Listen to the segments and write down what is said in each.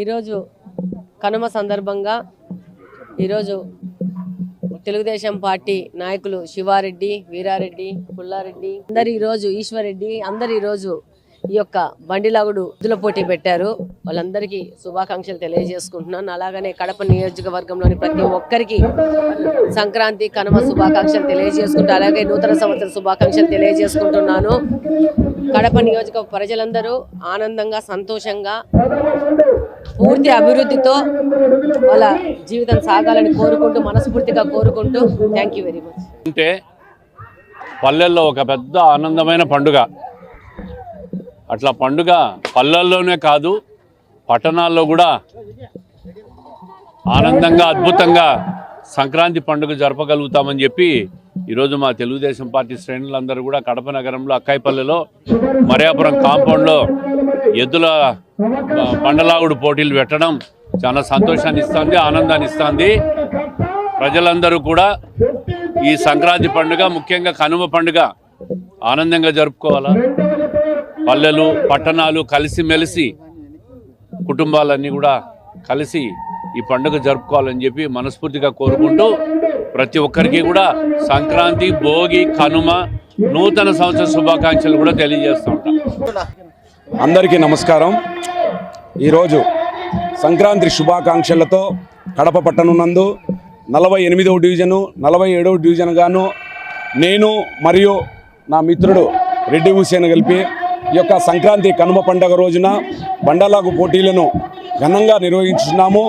ఈరోజు కనుమ సందర్భంగా ఈరోజు తెలుగుదేశం పార్టీ నాయకులు శివారెడ్డి, వీరారెడ్డి, పుల్లారెడ్డి అందరు ఈరోజు ఈశ్వరెడ్డి అందరు ఈరోజు ఈ యొక్క బండిలాగుడు ఎద్దుల పోటీ పెట్టారు. వాళ్ళందరికీ శుభాకాంక్షలు తెలియజేసుకుంటున్నాను. అలాగనే కడప నియోజకవర్గంలోని ప్రతి ఒక్కరికి సంక్రాంతి కనుమ శుభాకాంక్షలు తెలియజేసుకుంటూ అలాగే నూతన సంవత్సర శుభాకాంక్షలు తెలియజేసుకుంటున్నాను. కడప నియోజక ప్రజలందరూ ఆనందంగా సంతోషంగా పూర్తి అభివృద్ధితో వాళ్ళ జీవితం సాగాలని కోరుకుంటూ మనస్ఫూర్తిగా కోరుకుంటూ థ్యాంక్ యూ వెరీ మచ్. అంటే పల్లెల్లో ఒక పెద్ద ఆనందమైన పండుగ. అట్లా పండుగ పల్లెల్లోనే కాదు పట్టణాల్లో కూడా ఆనందంగా అద్భుతంగా సంక్రాంతి పండుగ జరపగలుగుతామని చెప్పి ఈరోజు మా తెలుగుదేశం పార్టీ శ్రేణులందరూ కూడా కడప నగరంలో అక్కాయిపల్లెలో మరియాపురం కాంపౌండ్లో ఎద్దుల బండలాగుడు పోటీలు పెట్టడం చాలా సంతోషాన్ని ఇస్తుంది, ఆనందాన్ని ఇస్తుంది. ప్రజలందరూ కూడా ఈ సంక్రాంతి పండుగ ముఖ్యంగా కనుమ పండుగ ఆనందంగా జరుపుకోవాలా. పల్లెలు పట్టణాలు కలిసిమెలిసి కుటుంబాలన్నీ కూడా కలిసి ఈ పండుగ జరుపుకోవాలని చెప్పి మనస్ఫూర్తిగా కోరుకుంటూ ప్రతి ఒక్కరికి కూడా సంక్రాంతి, భోగి, కనుమ, నూతన సంవత్సర శుభాకాంక్షలు కూడా తెలియజేస్తూ ఉంటాం. అందరికీ నమస్కారం. ఈరోజు సంక్రాంతి శుభాకాంక్షలతో కడప పట్టణం నందు 48వ డివిజను 47వ డివిజన్ గాను నేను మరియు నా మిత్రుడు రెడ్డి హుసేన్ కలిపి ఈ యొక్క సంక్రాంతి కనుమ పండుగ రోజున బండలాగు పోటీలను ఘనంగా నిర్వహించున్నాము.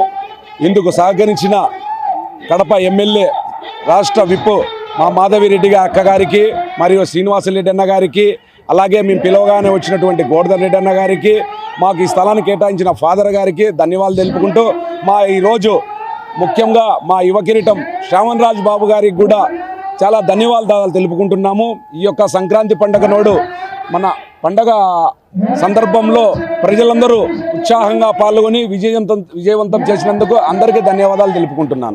ఇందుకు సహకరించిన కడప ఎమ్మెల్యే రాష్ట్ర విప్ మా మాధవిరెడ్డి అక్కగారికి మరియు శ్రీనివాసరెడ్డి అన్న గారికి, అలాగే మేము పిలవగానే వచ్చినటువంటి గోవర్ధన్ రెడ్డి అన్న గారికి, మాకు ఈ స్థలాన్ని కేటాయించిన ఫాదర్ గారికి ధన్యవాదాలు తెలుపుకుంటూ ఈరోజు ముఖ్యంగా మా యువ కిరీటం శ్రావణ్ రాజ్ బాబు గారికి కూడా చాలా ధన్యవాదాలు తెలుపుకుంటున్నాము. ఈ యొక్క సంక్రాంతి పండుగ నాడు మన పండగ సందర్భంలో ప్రజలందరూ ఉత్సాహంగా పాల్గొని విజయవంతం చేసినందుకు అందరికీ ధన్యవాదాలు తెలుపుకుంటున్నాను.